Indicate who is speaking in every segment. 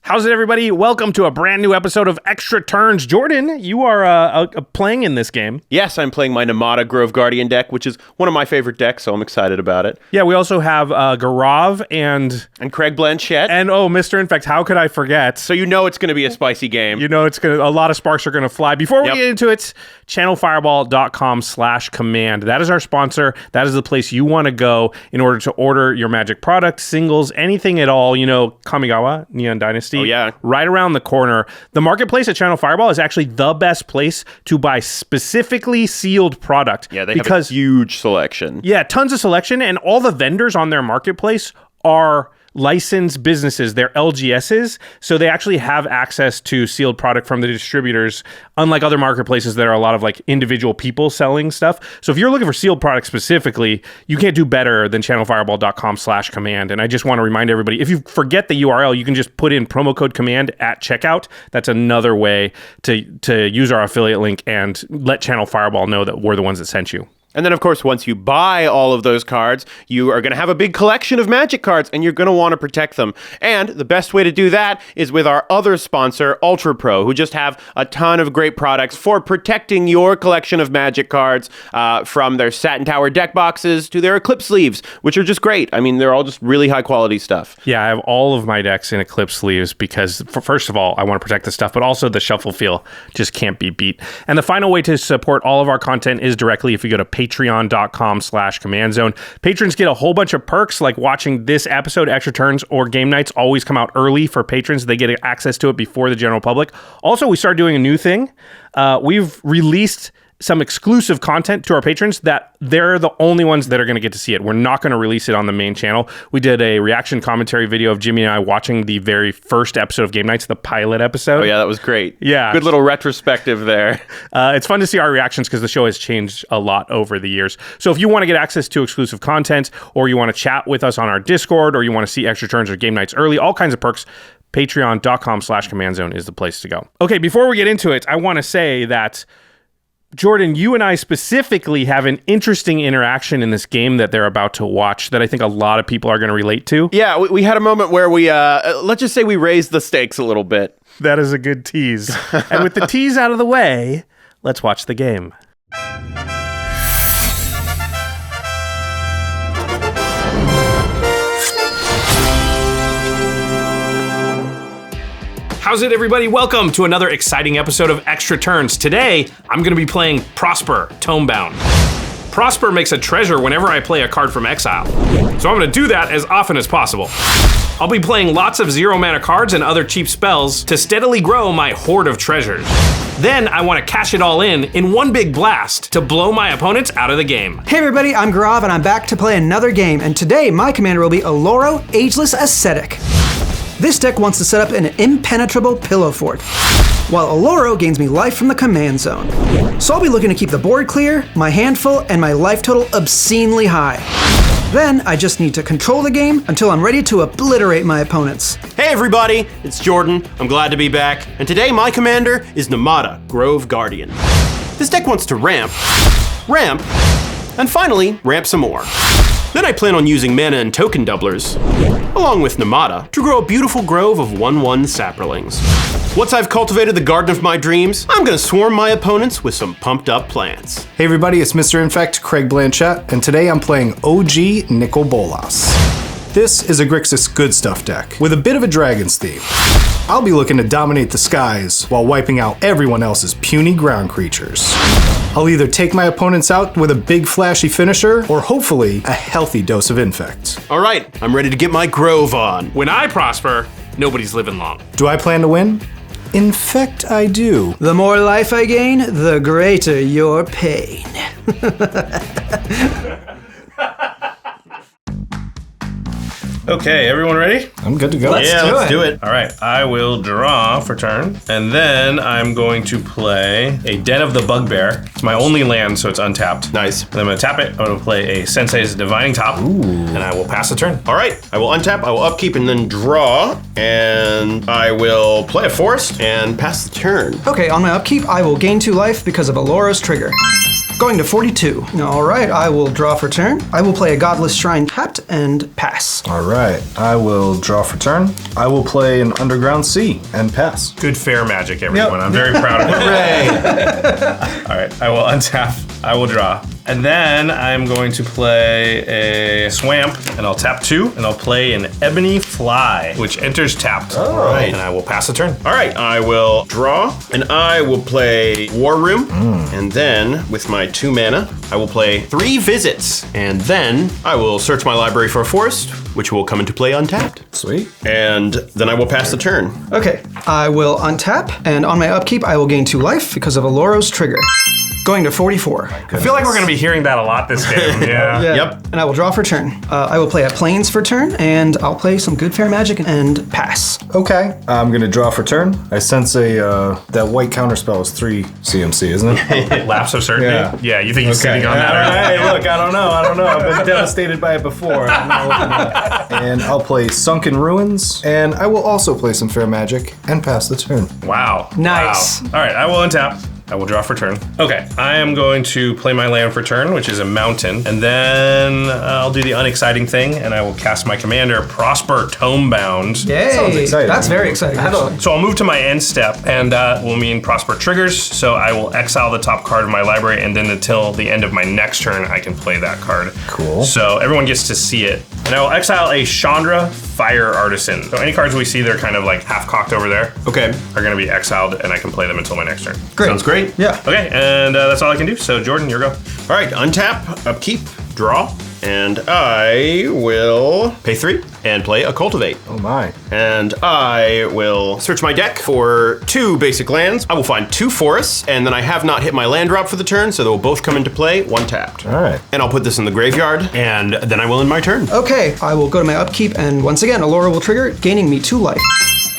Speaker 1: How's it, everybody? Welcome to a brand new episode of Extra Turns. Jordan, you are playing in this game.
Speaker 2: Yes, I'm playing my Nemata Grove Guardian deck, which is one of my favorite decks, so I'm excited about it.
Speaker 1: Yeah, we also have Gaurav and
Speaker 2: Craig Blanchette.
Speaker 1: And Mr. Infect, how could I forget?
Speaker 2: So you know it's going to be a spicy game.
Speaker 1: You know it's going to, a lot of sparks are going to fly. Before we get into it, channelfireball.com/command. That is our sponsor. That is the place you want to go in order to order your Magic products, singles, anything at all. You know, Kamigawa, Neon Dynasty.
Speaker 2: Oh, yeah.
Speaker 1: Right around the corner. The marketplace at Channel Fireball is actually the best place to buy specifically sealed product.
Speaker 2: Yeah, they have a huge selection.
Speaker 1: Yeah, tons of selection, and all the vendors on their marketplace are licensed businesses. They're LGSs, so they actually have access to sealed product from the distributors, unlike other marketplaces that are a lot of like individual people selling stuff. So if you're looking for sealed product specifically, you can't do better than channelfireball.com/command. And I just want to remind everybody, if you forget the URL, you can just put in promo code command at checkout. That's another way to use our affiliate link and let Channel Fireball know that we're the ones that sent you.
Speaker 2: And then, of course, once you buy all of those cards, you are going to have a big collection of Magic cards, and you're going to want to protect them. And the best way to do that is with our other sponsor, UltraPro, who just have a ton of great products for protecting your collection of Magic cards, from their Satin Tower deck boxes to their Eclipse sleeves, which are just great. I mean, they're all just really high-quality stuff.
Speaker 1: Yeah, I have all of my decks in Eclipse sleeves because, first of all, I want to protect the stuff, but also the shuffle feel just can't be beat. And the final way to support all of our content is directly if you go to patreon.com/command zone. Patrons get a whole bunch of perks like watching this episode. Extra Turns or game nights always come out early for patrons. They get access to it before the general public. Also, we started doing a new thing. We've released some exclusive content to our patrons that they're the only ones that are going to get to see it. We're not going to release it on the main channel. We did a reaction commentary video of Jimmy and I watching the very first episode of Game Nights, the pilot episode.
Speaker 2: Oh yeah, that was great.
Speaker 1: Yeah.
Speaker 2: Good little retrospective there.
Speaker 1: It's fun to see our reactions because the show has changed a lot over the years. So if you want to get access to exclusive content, or you want to chat with us on our Discord, or you want to see Extra Turns or Game Nights early, all kinds of perks, patreon.com/command zone is the place to go. Okay, before we get into it, I want to say that Jordan, you and I specifically have an interesting interaction in this game that they're about to watch that I think a lot of people are going to relate to.
Speaker 2: Yeah, we had a moment where we, let's just say we raised the stakes a little bit.
Speaker 1: That is a good tease. And with the tease out of the way, let's watch the game. How's it, everybody? Welcome to another exciting episode of Extra Turns. Today, I'm going to be playing Prosper, Tomebound. Prosper makes a treasure whenever I play a card from exile, so I'm going to do that as often as possible. I'll be playing lots of 0-mana cards and other cheap spells to steadily grow my hoard of treasures. Then I want to cash it all in one big blast to blow my opponents out of the game.
Speaker 3: Hey everybody, I'm Gaurav and I'm back to play another game, and today my commander will be Oloro, Ageless Ascetic. This deck wants to set up an impenetrable pillow fort, while Oloro gains me life from the command zone. So I'll be looking to keep the board clear, my hand full, and my life total obscenely high. Then I just need to control the game until I'm ready to obliterate my opponents.
Speaker 2: Hey everybody, it's Jordan. I'm glad to be back. And today my commander is Nemata Grove Guardian. This deck wants to ramp, and finally ramp some more. Then I plan on using mana and token doublers, along with Nemata, to grow a beautiful grove of 1/1 saplings. Once I've cultivated the garden of my dreams, I'm gonna swarm my opponents with some pumped up plants.
Speaker 4: Hey everybody, it's Mr. Infect, Craig Blanchette, and today I'm playing OG Nicol Bolas. This is a Grixis Good Stuff deck, with a bit of a Dragon's theme. I'll be looking to dominate the skies while wiping out everyone else's puny ground creatures. I'll either take my opponents out with a big flashy finisher, or hopefully a healthy dose of Infect.
Speaker 2: All right, I'm ready to get my grove on.
Speaker 1: When I prosper, nobody's living long.
Speaker 4: Do I plan to win? In fact, I do.
Speaker 3: The more life I gain, the greater your pain.
Speaker 1: Okay, everyone ready?
Speaker 4: I'm good to go.
Speaker 2: Let's do it.
Speaker 1: All right, I will draw for turn, and then I'm going to play a Den of the Bugbear. It's my only land, so it's untapped.
Speaker 2: Nice.
Speaker 1: And I'm going to tap it. I'm going to play a Sensei's Divining Top, and I will pass the turn.
Speaker 2: All right, I will untap, I will upkeep, and then draw, and I will play a forest and pass the turn.
Speaker 3: Okay, on my upkeep, I will gain 2 life because of Oloro's trigger. Going to 42. All right, I will draw for turn. I will play a Godless Shrine tapped and pass.
Speaker 4: All right, I will draw for turn. I will play an Underground Sea and pass.
Speaker 1: Good fair magic, everyone.
Speaker 4: Yep.
Speaker 1: I'm very proud of it.
Speaker 2: Hooray!
Speaker 1: All right, I will untap. I will draw. And then I'm going to play a Swamp, and I'll tap 2, and I'll play an Ebony Fly, which enters tapped.
Speaker 2: All right.
Speaker 1: And I will pass a turn.
Speaker 2: All right, I will draw, and I will play War Room, and then with my 2 mana, I will play 3 Visits, and then I will search my library for a forest, which will come into play untapped.
Speaker 4: Sweet.
Speaker 2: And then I will pass the turn.
Speaker 3: Okay, I will untap, and on my upkeep, I will gain 2 life because of Oloro's trigger. Going to 44.
Speaker 1: I feel like we're going to be hearing that a lot this game. Yeah.
Speaker 2: Yep.
Speaker 3: And I will draw for turn. I will play a Plains for turn, and I'll play some good fair magic and pass.
Speaker 4: Okay, I'm gonna draw for turn. I sense that white counterspell is 3 CMC, isn't it?
Speaker 1: Lapse of certainty?
Speaker 4: Yeah.
Speaker 1: You think he's sitting on that?
Speaker 4: All right, look, I don't know. I've been devastated by it before. And I'll play Sunken Ruins, and I will also play some fair magic and pass the turn.
Speaker 1: Wow.
Speaker 3: Nice.
Speaker 1: Wow. All right, I will untap. I will draw for turn. Okay, I am going to play my land for turn, which is a mountain, and then I'll do the unexciting thing, and I will cast my commander, Prosper Tomebound.
Speaker 3: Yay!
Speaker 4: Sounds exciting.
Speaker 3: That's very exciting. actually.
Speaker 1: So I'll move to my end step, and that will mean Prosper triggers, so I will exile the top card of my library, and then until the end of my next turn, I can play that card.
Speaker 4: Cool.
Speaker 1: So everyone gets to see it. And I will exile a Chandra Fire Artisan. So any cards we see that are kind of like half-cocked over there
Speaker 2: Okay.
Speaker 1: are going to be exiled, and I can play them until my next turn.
Speaker 3: Great.
Speaker 2: Sounds great.
Speaker 3: Yeah.
Speaker 1: Okay, and that's all I can do. So Jordan, your go.
Speaker 2: All right, untap, upkeep, draw, and I will pay 3 and play a Cultivate.
Speaker 4: Oh my.
Speaker 2: And I will search my deck for 2 basic lands. I will find 2 forests, and then I have not hit my land drop for the turn, so they will both come into play, 1 tapped.
Speaker 4: All right.
Speaker 2: And I'll put this in the graveyard, and then I will end my turn.
Speaker 3: Okay, I will go to my upkeep, and once again, Oloro will trigger, gaining me 2 life.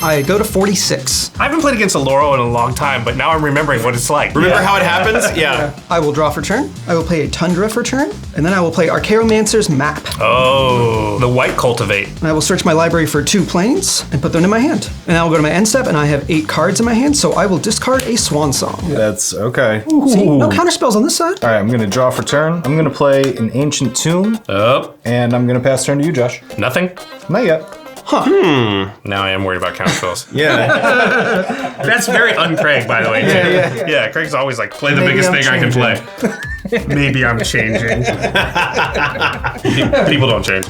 Speaker 3: I go to 46.
Speaker 1: I haven't played against Oloro in a long time, but now I'm remembering what it's like.
Speaker 2: Remember how it happens? Yeah.
Speaker 3: I will draw for turn. I will play a Tundra for turn, and then I will play Archaeomancer's Map.
Speaker 1: Oh, the white Cultivate.
Speaker 3: And I will search my library for 2 planes and put them in my hand. And I will go to my end step, and I have 8 cards in my hand, so I will discard a Swan Song.
Speaker 4: That's okay.
Speaker 3: See, no counterspells on this side.
Speaker 4: All right, I'm gonna draw for turn. I'm gonna play an Ancient Tomb,
Speaker 1: Oh,
Speaker 4: and I'm gonna pass turn to you, Josh.
Speaker 1: nothing?
Speaker 4: Not yet.
Speaker 1: Now I am worried about counterspells.
Speaker 2: Yeah.
Speaker 1: That's very un-Craig, by the way, too. Yeah, Craig's always like, play the
Speaker 4: Maybe
Speaker 1: biggest
Speaker 4: I'm
Speaker 1: thing I can play. Maybe I'm changing. People don't change.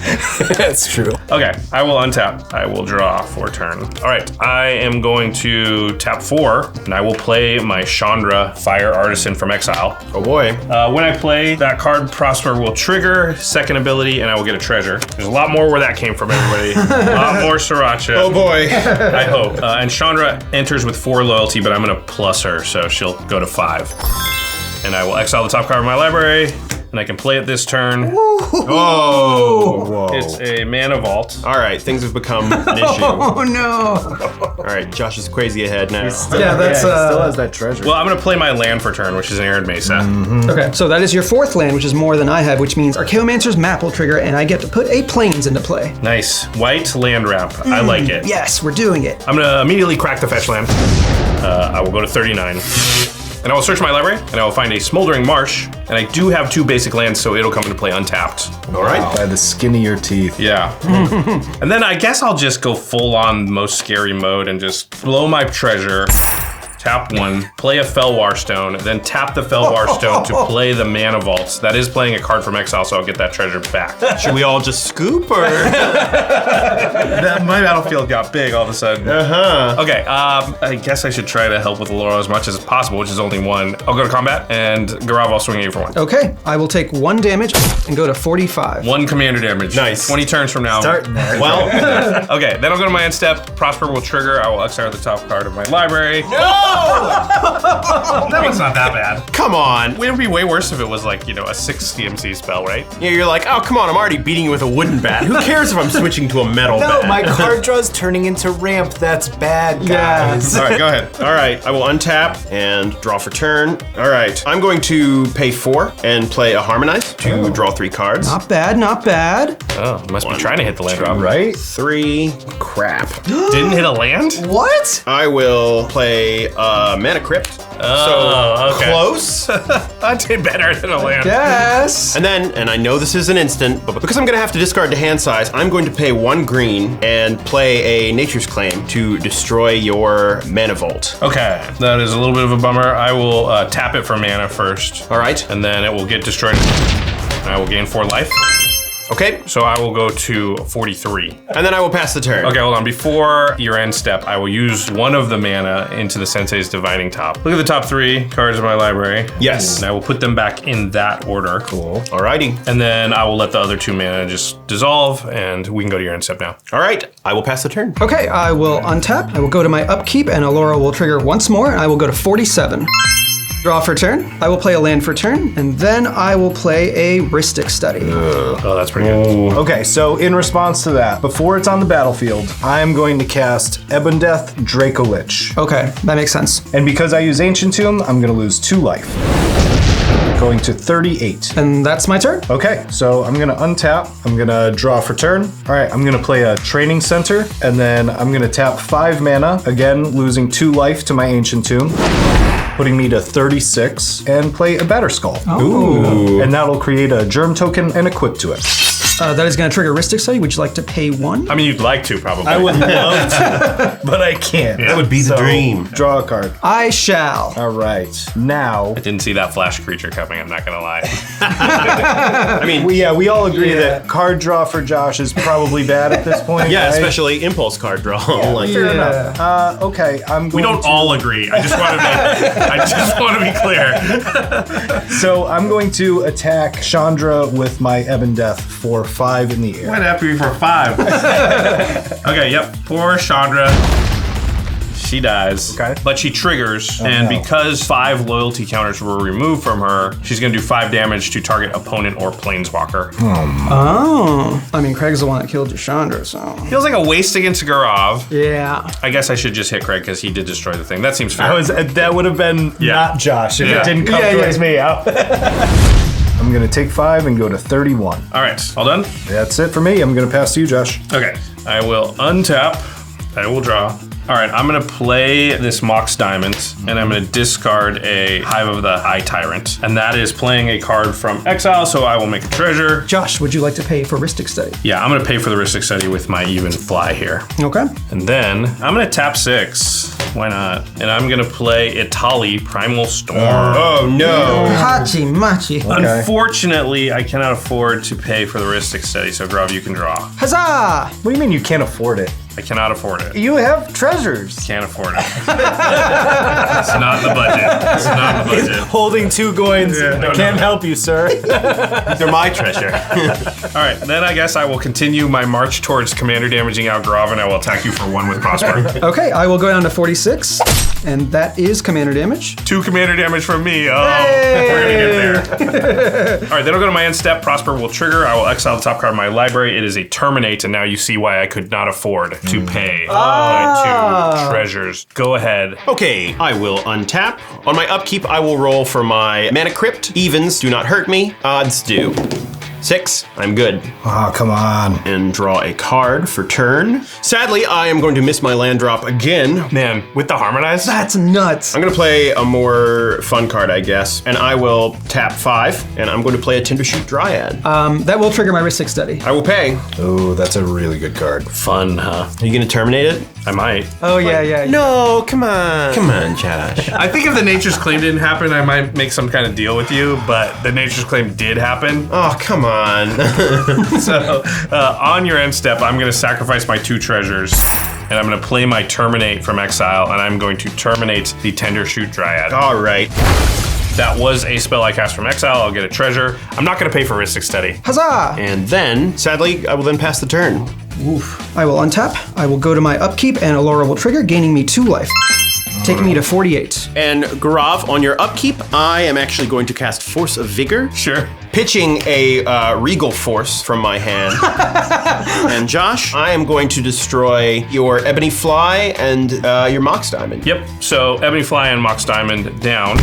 Speaker 4: That's true.
Speaker 1: Okay, I will untap. I will draw for turn. All right, I am going to tap 4, and I will play my Chandra Fire Artisan from exile.
Speaker 2: Oh boy.
Speaker 1: When I play, that card, Prosper, will trigger, second ability, and I will get a treasure. There's a lot more where that came from, everybody. A lot more Sriracha.
Speaker 2: Oh boy.
Speaker 1: I hope. And Chandra enters with 4 loyalty, but I'm going to plus her, so she'll go to 5. And I will exile the top card of my library, and I can play it this turn.
Speaker 2: Oh. Whoa.
Speaker 1: It's a Mana Vault.
Speaker 2: All right, things have become an issue.
Speaker 3: Oh no!
Speaker 2: All right, Josh is crazy ahead now.
Speaker 3: Yeah, that's
Speaker 4: he still has that treasure.
Speaker 1: Well, I'm going to play my land for turn, which is an Arid Mesa.
Speaker 3: Okay, so that is your 4th land, which is more than I have, which means Archaeomancer's Map will trigger, and I get to put a Plains into play.
Speaker 1: Nice. White land ramp. I like it.
Speaker 3: Yes, we're doing it.
Speaker 1: I'm going to immediately crack the fetch land. I will go to 39. And I will search my library, and I will find a Smoldering Marsh, and I do have 2 basic lands, so it'll come into play untapped.
Speaker 2: All right.
Speaker 4: By the skin of your teeth.
Speaker 1: Yeah. And then I guess I'll just go full on most scary mode and just blow my treasure, tap 1, play a Felwar Stone, then tap the Felwar Stone to play the Mana Vaults. That is playing a card from exile, so I'll get that treasure back.
Speaker 2: Should we all just scoop or?
Speaker 1: My battlefield got big all of a sudden. Okay, I guess I should try to help with Oloro as much as possible, which is only 1. I'll go to combat, and Gaurav, I'll swing at you for 1.
Speaker 3: Okay, I will take 1 damage and go to 45.
Speaker 1: 1 commander damage.
Speaker 2: Nice.
Speaker 1: 20 turns from now.
Speaker 4: Starting there.
Speaker 2: Well,
Speaker 1: Okay, then I'll go to my end step. Prosper will trigger. I will exile the top card of my library. That one's not that bad.
Speaker 2: come on.
Speaker 1: It would be way worse if it was like, a 6 CMC spell, right?
Speaker 2: Yeah, you're like, oh, come on, I'm already beating you with a wooden bat. Who cares if I'm switching to a metal bat?
Speaker 5: No, my card draw's turning into ramp. That's bad, guys.
Speaker 1: All right, go ahead.
Speaker 2: All right, I will untap and draw for turn. All right, I'm going to pay 4 and play a Harmonize to draw 3 cards.
Speaker 3: Not bad, not bad.
Speaker 1: Oh, must be trying to hit the land drop.
Speaker 4: Right?
Speaker 2: 3, crap.
Speaker 1: Didn't hit a land?
Speaker 3: What?
Speaker 2: I will play Mana Crypt.
Speaker 1: Oh, okay.
Speaker 2: Close.
Speaker 1: I did better than a land.
Speaker 3: Yes.
Speaker 2: And then, and I know this is an instant, but because I'm gonna have to discard to hand size, I'm going to pay 1 green and play a Nature's Claim to destroy your mana vault.
Speaker 1: Okay, that is a little bit of a bummer. I will tap it for mana first.
Speaker 2: All right.
Speaker 1: And then it will get destroyed. I will gain 4 life.
Speaker 2: Okay.
Speaker 1: So I will go to 43.
Speaker 2: And then I will pass the turn.
Speaker 1: Okay, hold on. Before your end step, I will use one of the mana into the Sensei's Divining Top. Look at the top 3 cards in my library.
Speaker 2: Yes.
Speaker 1: And I will put them back in that order. Cool.
Speaker 2: Alrighty.
Speaker 1: And then I will let the other 2 mana just dissolve, and we can go to your end step now.
Speaker 2: All right. I will pass the turn.
Speaker 3: Okay, I will untap. I will go to my upkeep, and Oloro will trigger once more, and I will go to 47. Draw for turn. I will play a land for turn, and then I will play a Rhystic Study.
Speaker 1: Oh, that's pretty good.
Speaker 4: Okay, so in response to that, before it's on the battlefield, I am going to cast Ebondeath Dracolich.
Speaker 3: Okay, that makes sense.
Speaker 4: And because I use Ancient Tomb, I'm going to lose 2 life. Going to 38.
Speaker 3: And that's my turn.
Speaker 4: Okay, so I'm gonna untap, I'm gonna draw for turn. All right, I'm gonna play a Training Center, and then I'm gonna tap 5 mana, again, losing 2 life to my Ancient Tomb, putting me to 36, and play a Batter Skull.
Speaker 3: Ooh.
Speaker 4: And that'll create a Germ token and equip to it.
Speaker 3: That is going to trigger Rhystic Study. Would you like to pay 1?
Speaker 1: I mean, you'd like to, probably.
Speaker 4: I would love to, but I can't.
Speaker 2: That would be the dream.
Speaker 4: Draw a card.
Speaker 3: I shall.
Speaker 4: All right, now.
Speaker 1: I didn't see that flash creature coming, I'm not gonna lie.
Speaker 2: I mean,
Speaker 4: We all agree that card draw for Josh is probably bad at this point.
Speaker 2: yeah,
Speaker 4: right?
Speaker 2: especially impulse card draw. Like,
Speaker 4: Fair enough. Okay, I'm going
Speaker 1: We don't
Speaker 4: to,
Speaker 1: all agree. I just want to be clear.
Speaker 4: So I'm going to attack Chandra with my Ebondeath for 5 in the air.
Speaker 1: Went after you for 5. Okay, yep. Poor Chandra. She dies.
Speaker 4: Okay.
Speaker 1: But she triggers, and
Speaker 4: no.
Speaker 1: because 5 loyalty counters were removed from her, she's gonna do 5 damage to target opponent or planeswalker.
Speaker 3: Oh. I mean, Craig's the one that killed Chandra, so.
Speaker 1: Feels like a waste against Gaurav.
Speaker 3: Yeah.
Speaker 1: I guess I should just hit Craig because he did destroy the thing. That seems fair.
Speaker 4: That would have been not Josh if
Speaker 1: Yeah.
Speaker 4: it didn't come towards me out. I'm gonna take 5 and go to 31.
Speaker 1: All right, all done?
Speaker 4: That's it for me. I'm gonna pass to you, Josh.
Speaker 1: Okay, I will untap. I will draw. All right, I'm gonna play this Mox Diamond, and I'm gonna discard a Hive of the High Tyrant, and that is playing a card from exile, so I will make a treasure.
Speaker 3: Josh, would you like to pay for Rhystic Study?
Speaker 1: Yeah, I'm gonna pay for the Rhystic Study with my even fly here.
Speaker 3: Okay.
Speaker 1: And then I'm gonna tap 6. Why not? And I'm gonna play Itali Primal Storm.
Speaker 2: oh no.
Speaker 3: Hachi Machi.
Speaker 1: Unfortunately, I cannot afford to pay for the Rhystic Study, so Grav, you can draw.
Speaker 3: Huzzah!
Speaker 4: What do you mean you can't afford it?
Speaker 1: I cannot afford it.
Speaker 4: You have treasures.
Speaker 1: Can't afford it. It's not in the budget. It's not in the budget.
Speaker 4: Holding 2 coins.
Speaker 1: no,
Speaker 4: Can't
Speaker 1: no.
Speaker 4: help you, sir.
Speaker 2: They're my treasure.
Speaker 1: All right, then I guess I will continue my march towards commander damaging out Grav, and I will attack you for 1 with Prosper.
Speaker 3: Okay, I will go down to 46, and that is commander damage.
Speaker 1: 2 commander damage from me. Oh, we're gonna get there. All right, then I'll go to my end step. Prosper will trigger. I will exile the top card of my library. It is a Terminate, and now you see why I could not afford to pay my 2 treasures. Go ahead.
Speaker 2: Okay, I will untap. On my upkeep, I will roll for my Mana Crypt. Evens do not hurt me. Odds do. 6, I'm good.
Speaker 4: Oh, come on.
Speaker 2: And draw a card for turn. Sadly, I am going to miss my land drop again.
Speaker 1: Man, with the Harmonize?
Speaker 3: That's nuts.
Speaker 2: I'm gonna play a more fun card, I guess, and I will tap 5, and I'm going to play a Tindershoot Dryad.
Speaker 3: That will trigger my Rhystic Study.
Speaker 2: I will pay.
Speaker 4: Oh, that's a really good card.
Speaker 1: Fun, huh?
Speaker 2: Are you gonna terminate it?
Speaker 1: I might.
Speaker 3: Oh, yeah.
Speaker 2: No, come on. Come on, Josh.
Speaker 1: I think if the Nature's Claim didn't happen, I might make some kind of deal with you, but the Nature's Claim did happen.
Speaker 2: Oh, come on.
Speaker 1: So, on your end step, I'm going to sacrifice my 2 treasures, and I'm going to play my Terminate from exile, and I'm going to terminate the Tindershoot Dryad.
Speaker 2: All right.
Speaker 1: That was a spell I cast from exile. I'll get a treasure. I'm not going to pay for Rhystic Study.
Speaker 3: Huzzah!
Speaker 2: And then, sadly, I will then pass the turn.
Speaker 3: Oof. I will untap. I will go to my upkeep, and Oloro will trigger, gaining me 2 life. Taking me to 48.
Speaker 2: And Gaurav, on your upkeep, I am actually going to cast Force of Vigor.
Speaker 1: Sure.
Speaker 2: Pitching a Regal Force from my hand. And Josh, I am going to destroy your Ebony Fly and your Mox Diamond.
Speaker 1: Yep. So Ebony Fly and Mox Diamond down.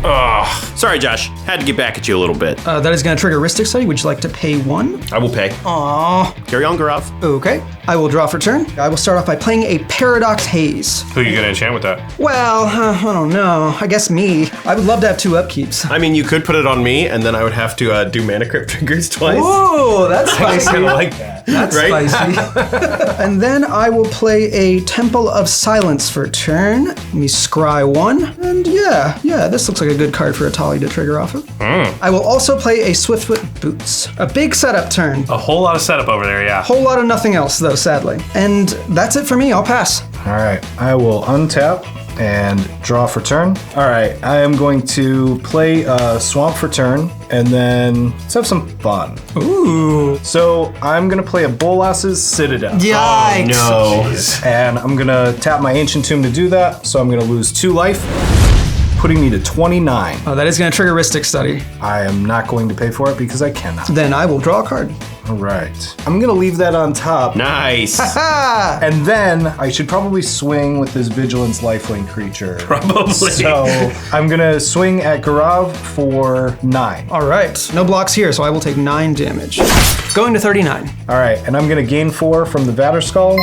Speaker 1: Ugh.
Speaker 2: Sorry, Josh. Had to get back at you a little bit.
Speaker 3: That is going to trigger Ristic Study. Would you like to pay 1?
Speaker 2: I will pay.
Speaker 3: Aww.
Speaker 2: Carry on, Gaurav.
Speaker 3: Okay. I will draw for turn. I will start off by playing a Paradox Haze.
Speaker 1: Who are you gonna enchant with that?
Speaker 3: Well, I don't know. I guess me. I would love to have 2 upkeeps.
Speaker 2: I mean, you could put it on me, and then I would have to do mana crypt triggers twice.
Speaker 3: Ooh, that's
Speaker 5: I
Speaker 3: spicy.
Speaker 5: kind of like that.
Speaker 3: That's
Speaker 2: Right?
Speaker 3: spicy. And then I will play a Temple of Silence for turn. Let me scry 1. And yeah, this looks like a good card for Atali to trigger off of. I will also play a Swiftfoot Boots. A big setup turn.
Speaker 1: A whole lot of setup over there, yeah.
Speaker 3: Whole lot of nothing else, though, sadly. And that's it for me. I'll pass.
Speaker 4: All right, I will untap and draw for turn. All right, I am going to play Swamp for turn, and then let's have some fun.
Speaker 3: Ooh.
Speaker 4: So I'm gonna play a Bolas's Citadel.
Speaker 3: Yikes.
Speaker 2: No.
Speaker 4: And I'm gonna tap my Ancient Tomb to do that, so I'm gonna lose 2 life, putting me to 29.
Speaker 3: Oh, that is going to trigger Ristic Study.
Speaker 4: I am not going to pay for it because I cannot.
Speaker 3: Then I will draw a card.
Speaker 4: All right. I'm gonna leave that on top.
Speaker 2: Nice.
Speaker 3: Ah!
Speaker 4: And then I should probably swing with this Vigilance Lifelink creature.
Speaker 1: Probably.
Speaker 4: So I'm gonna swing at Gaurav for 9.
Speaker 3: All right. No blocks here, so I will take 9 damage. Going to 39.
Speaker 4: All right, and I'm gonna gain 4 from the Vatterskull,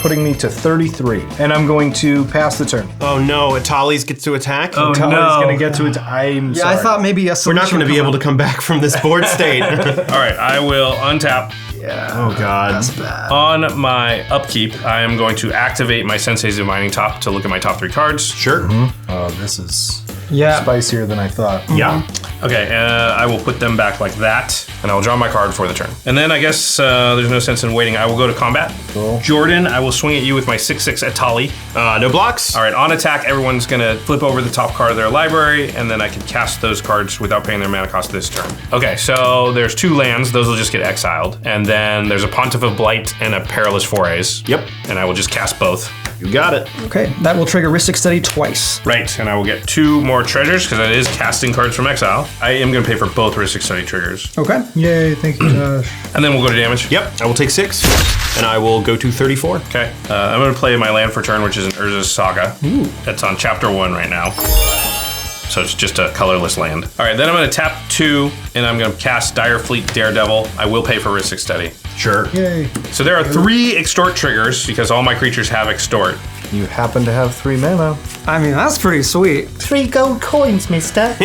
Speaker 4: putting me to 33. And I'm going to pass the turn.
Speaker 2: Oh no, Atali's gets to attack?
Speaker 1: Oh,
Speaker 4: Tali's
Speaker 1: no.
Speaker 4: gonna get to it. I'm
Speaker 3: Yeah,
Speaker 4: sorry.
Speaker 3: I thought maybe a
Speaker 2: We're
Speaker 3: solution
Speaker 2: not going to
Speaker 3: would
Speaker 2: be
Speaker 3: come
Speaker 2: able to come back from this board state.
Speaker 1: All right, I will untap.
Speaker 2: Oh god.
Speaker 3: That's bad.
Speaker 1: On my upkeep, I am going to activate my Sensei's Divining Top to look at my top 3 cards.
Speaker 2: Sure.
Speaker 4: Oh, this is
Speaker 3: Yeah.
Speaker 4: spicier than I thought.
Speaker 1: Yeah. Okay, I will put them back like that, and I will draw my card for the turn. And then I guess there's no sense in waiting. I will go to combat.
Speaker 4: Cool.
Speaker 1: Jordan, I will swing at you with my 6/6 Atali.
Speaker 2: No blocks?
Speaker 1: All right, on attack, everyone's gonna flip over the top card of their library, and then I can cast those cards without paying their mana cost this turn. Okay, so there's 2 lands. Those will just get exiled. And then there's a Pontiff of Blight and a Perilous Forays.
Speaker 2: Yep.
Speaker 1: And I will just cast both.
Speaker 2: You got it.
Speaker 3: Okay, that will trigger Ristic Study twice.
Speaker 1: Right, and I will get 2 more treasures, because that is casting cards from exile. I am gonna pay for both Ristic Study triggers.
Speaker 3: Okay.
Speaker 4: Yay, thank you, Josh.
Speaker 1: And then we'll go to damage.
Speaker 2: Yep. I will take 6, and I will go to 34.
Speaker 1: Okay, I'm gonna play my land for turn, which is an Urza's Saga. Ooh. That's on chapter 1 right now. So it's just a colorless land. All right, then I'm gonna tap 2, and I'm gonna cast Dire Fleet Daredevil. I will pay for Ristic Study.
Speaker 2: Sure.
Speaker 4: Yay.
Speaker 1: So there are 3 extort triggers, because all my creatures have extort.
Speaker 4: You happen to have 3 mana.
Speaker 3: I mean, that's pretty sweet.
Speaker 5: 3 gold coins, mister.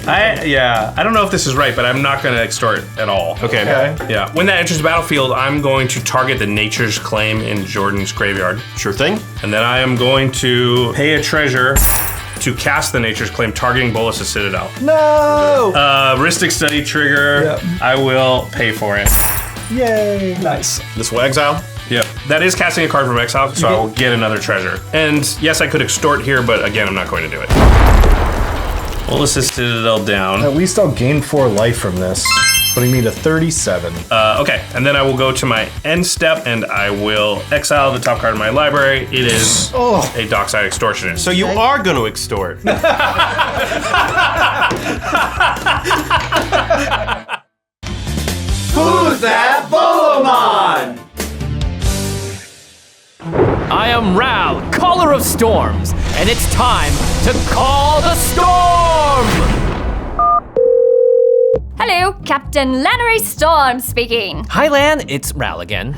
Speaker 1: I don't know if this is right, but I'm not gonna extort at all.
Speaker 2: Okay.
Speaker 1: Yeah, when that enters the battlefield, I'm going to target the Nature's Claim in Jordan's graveyard.
Speaker 2: Sure thing.
Speaker 1: And then I am going to pay a treasure to cast the Nature's Claim, targeting Bolas' Citadel.
Speaker 4: No!
Speaker 1: Ristic Study trigger.
Speaker 3: Yep.
Speaker 1: I will pay for it.
Speaker 4: Yay!
Speaker 3: Nice.
Speaker 2: This will exile.
Speaker 1: Yep. That is casting a card from exile, so I will get another treasure. And yes, I could extort here, but again, I'm not going to do it. Bolas' Citadel down.
Speaker 4: At least I'll gain 4 life from this, putting me to 37.
Speaker 1: Okay, and then I will go to my end step, and I will exile the top card of my library. It is a Dockside Extortionist.
Speaker 2: So you are going to extort.
Speaker 5: Who's that Bolomon?
Speaker 6: I am Ral, caller of storms, and it's time to call the storm!
Speaker 7: Hello, Captain Lannery Storm speaking.
Speaker 6: Hi, Lan, it's Ral again.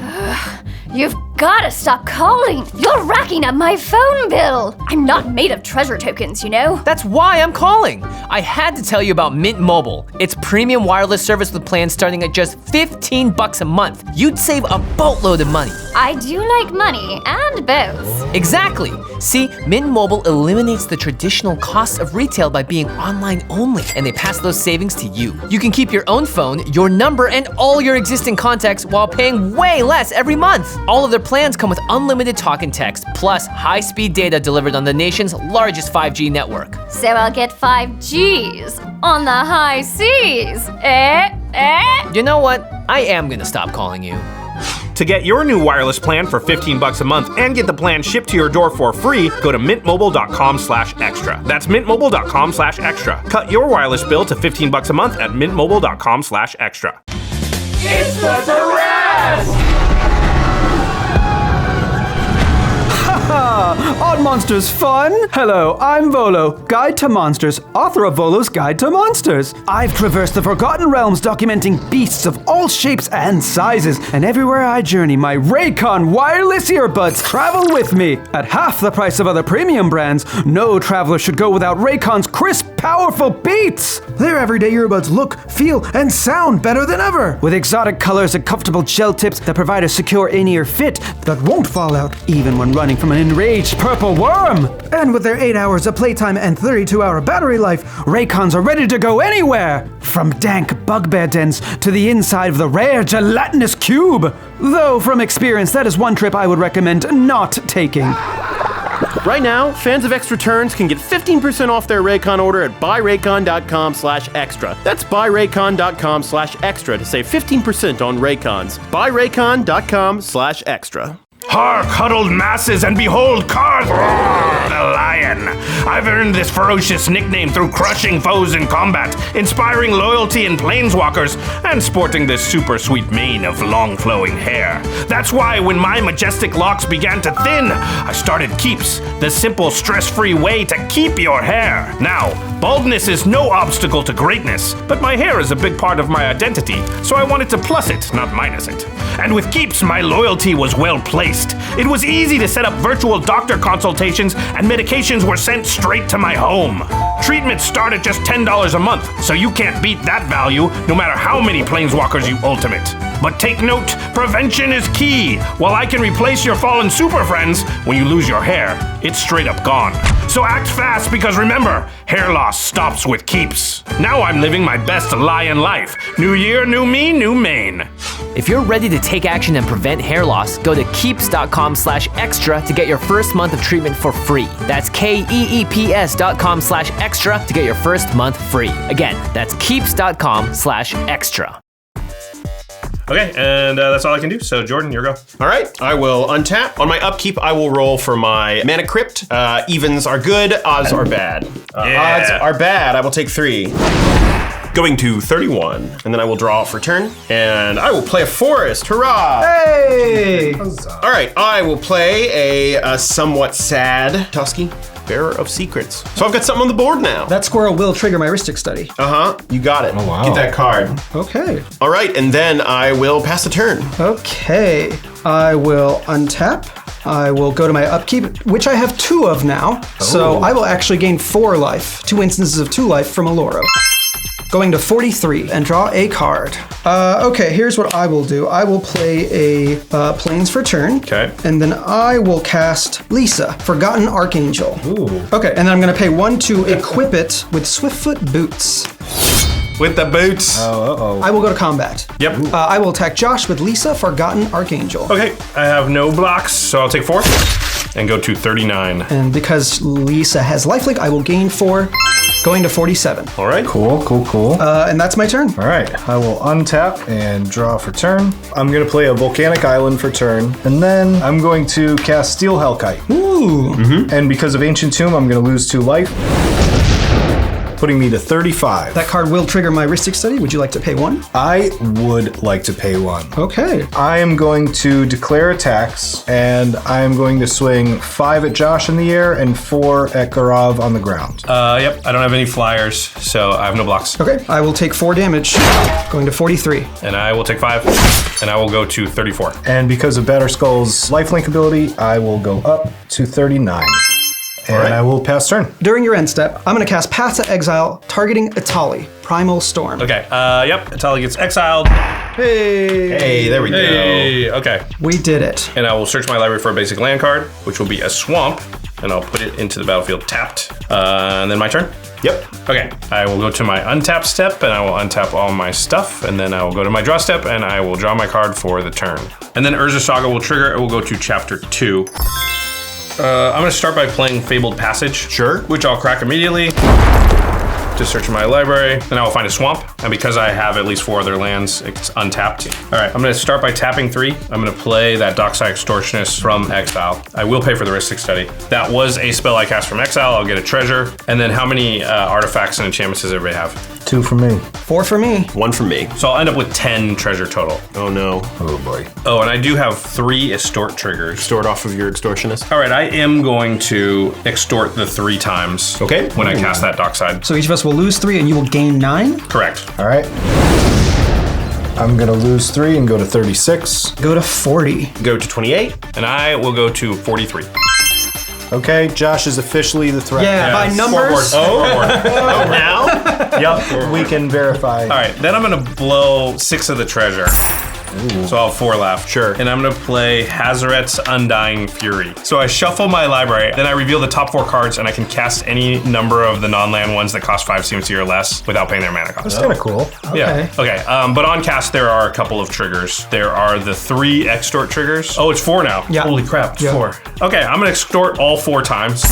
Speaker 7: You've gotta stop calling. You're racking up my phone bill. I'm not made of treasure tokens, you know?
Speaker 6: That's why I'm calling. I had to tell you about Mint Mobile. It's premium wireless service with plans starting at just $15 a month. You'd save a boatload of money.
Speaker 7: I do like money and both.
Speaker 6: Exactly. See, Mint Mobile eliminates the traditional costs of retail by being online only, and they pass those savings to you. You can keep your own phone, your number, and all your existing contacts while paying way less every month. All of their plans come with unlimited talk and text, plus high-speed data delivered on the nation's largest 5G network.
Speaker 7: So I'll get 5Gs on the high seas.
Speaker 6: You know what? I am gonna stop calling you.
Speaker 1: To get your new wireless plan for $15 a month and get the plan shipped to your door for free, go to mintmobile.com/extra. That's mintmobile.com/extra. Cut your wireless bill to $15 a month at mintmobile.com/extra.
Speaker 5: It's the Duress!
Speaker 3: Odd Monsters fun? Hello, I'm Volo, Guide to Monsters, author of Volo's Guide to Monsters. I've traversed the Forgotten Realms documenting beasts of all shapes and sizes, and everywhere I journey, my RAYCON wireless earbuds travel with me. At half the price of other premium brands, no traveler should go without RAYCON's crisp, powerful beats. Their everyday earbuds look, feel, and sound better than ever, with exotic colors and comfortable gel tips that provide a secure in-ear fit that won't fall out even when running from an enraged purple worm. And with their 8 hours of playtime and 32-hour battery life, RAYCONs are ready to go anywhere, from dank bugbear dens to the inside of the rare gelatinous cube. Though from experience, that is one trip I would recommend not taking.
Speaker 2: Right now, fans of Extra Turns can get 15% off their Raycon order at buyraycon.com/extra. That's buyraycon.com/extra to save 15% on Raycons. buyraycon.com/extra.
Speaker 8: Hark, huddled masses, and behold, Karth, the lion! I've earned this ferocious nickname through crushing foes in combat, inspiring loyalty in planeswalkers, and sporting this super sweet mane of long flowing hair. That's why when my majestic locks began to thin, I started Keeps, the simple stress-free way to keep your hair. Now, baldness is no obstacle to greatness, but my hair is a big part of my identity, so I wanted to plus it, not minus it. And with Keeps, my loyalty was well placed. It was easy to set up virtual doctor consultations, and medications were sent straight to my home. Treatments start at just $10 a month, so you can't beat that value no matter how many planeswalkers you ultimate. But take note, prevention is key. While I can replace your fallen super friends, when you lose your hair, it's straight up gone. So act fast, because remember, hair loss stops with Keeps. Now I'm living my best lion life. New year, new me, new mane.
Speaker 6: If you're ready to take action and prevent hair loss, go to keeps.com/extra to get your first month of treatment for free. That's keeps.com/extra to get your first month free. Again, that's keeps.com/extra.
Speaker 1: Okay, and that's all I can do. So, Jordan, your go.
Speaker 2: All right, I will untap. On my upkeep, I will roll for my Mana Crypt. Evens are good, odds are bad. Odds are bad, I will take 3. Going to 31, and then I will draw for turn, and I will play a forest. Hurrah!
Speaker 3: Hey!
Speaker 2: All right, I will play a somewhat sad Tusky, Bearer of Secrets. So I've got something on the board now.
Speaker 3: That squirrel will trigger my Ristic Study.
Speaker 2: You got it.
Speaker 4: Oh, wow.
Speaker 2: Get that card.
Speaker 3: Okay.
Speaker 2: All right, and then I will pass the turn.
Speaker 3: Okay. I will untap. I will go to my upkeep, which I have 2 of now. So I will actually gain 4 life, 2 instances of 2 life from Oloro. Going to 43 and draw a card. Okay, here's what I will do. I will play a Plains for turn.
Speaker 1: Okay.
Speaker 3: And then I will cast Lisa, Forgotten Archangel.
Speaker 4: Ooh.
Speaker 3: Okay, and then I'm gonna pay 1 to equip it with Swiftfoot Boots.
Speaker 1: With the boots.
Speaker 3: I will go to combat.
Speaker 1: Yep.
Speaker 3: I will attack Josh with Lisa, Forgotten Archangel.
Speaker 1: Okay, I have no blocks, so I'll take 4 and go to 39.
Speaker 3: And because Lisa has lifelink, I will gain 4, going to 47.
Speaker 1: All right.
Speaker 4: Cool.
Speaker 3: And that's my turn.
Speaker 4: All right, I will untap and draw for turn. I'm going to play a Volcanic Island for turn, and then I'm going to cast Steel Hellkite.
Speaker 3: Ooh.
Speaker 4: And because of Ancient Tomb, I'm going to lose 2 life, putting me to 35.
Speaker 3: That card will trigger my Ristic Study. Would you like to pay 1?
Speaker 4: I would like to pay 1.
Speaker 3: Okay.
Speaker 4: I am going to declare attacks, and I am going to swing 5 at Josh in the air and 4 at Gaurav on the ground.
Speaker 1: Yep, I don't have any flyers, so I have no blocks.
Speaker 3: Okay, I will take 4 damage, going to 43.
Speaker 1: And I will take 5, and I will go to 34.
Speaker 4: And because of Batterskull's lifelink ability, I will go up to 39. And I will pass turn.
Speaker 3: During your end step, I'm going to cast Path to Exile, targeting Itali, Primal Storm.
Speaker 1: Okay, yep, Itali gets exiled.
Speaker 2: Hey, there we go.
Speaker 1: Hey, okay.
Speaker 3: We did it.
Speaker 1: And I will search my library for a basic land card, which will be a swamp, and I'll put it into the battlefield tapped. And then my turn?
Speaker 2: Yep.
Speaker 1: Okay, I will go to my untap step, and I will untap all my stuff, and then I will go to my draw step, and I will draw my card for the turn. And then Urza Saga will trigger, it will go to chapter 2. I'm gonna start by playing Fabled Passage.
Speaker 2: Sure.
Speaker 1: Which I'll crack immediately. Just searching my library. Then I will find a swamp. And because I have at least 4 other lands, it's untapped. All right, I'm going to start by tapping 3. I'm going to play that Dockside Extortionist from exile. I will pay for the Ristic Study. That was a spell I cast from exile. I'll get a treasure. And then how many artifacts and enchantments does everybody have?
Speaker 4: 2 for me.
Speaker 3: 4 for me.
Speaker 2: 1 for me.
Speaker 1: So I'll end up with 10 treasure total.
Speaker 2: Oh no.
Speaker 4: Oh boy.
Speaker 1: Oh, and I do have 3 extort triggers.
Speaker 2: Stored off of your extortionist.
Speaker 1: All right, I am going to extort the 3 times.
Speaker 2: Okay.
Speaker 1: When I cast that Dockside.
Speaker 3: So each of us will lose 3 and you will gain 9?
Speaker 1: Correct.
Speaker 4: All right. I'm gonna lose 3 and go to 36.
Speaker 3: Go to 40.
Speaker 2: Go to 28.
Speaker 1: And I will go to 43.
Speaker 4: Okay, Josh is officially the threat.
Speaker 3: Yeah, by numbers.
Speaker 1: Scoreboard.
Speaker 2: Oh, now?
Speaker 4: Yep, we can verify.
Speaker 1: All right, then I'm gonna blow 6 of the treasure. Ooh. So I'll have 4 left.
Speaker 2: Sure.
Speaker 1: And I'm gonna play Hazaret's Undying Fury. So I shuffle my library, then I reveal the top 4 cards, and I can cast any number of the non-land ones that cost 5 CMC or less without paying their mana cost.
Speaker 4: That's kind of cool.
Speaker 1: Yeah. Okay. But on cast, there are a couple of triggers. There are the 3 extort triggers. Oh, it's 4 now.
Speaker 3: Yeah.
Speaker 1: Holy crap, it's
Speaker 3: Yeah.
Speaker 1: 4. Okay, I'm gonna extort all 4 times.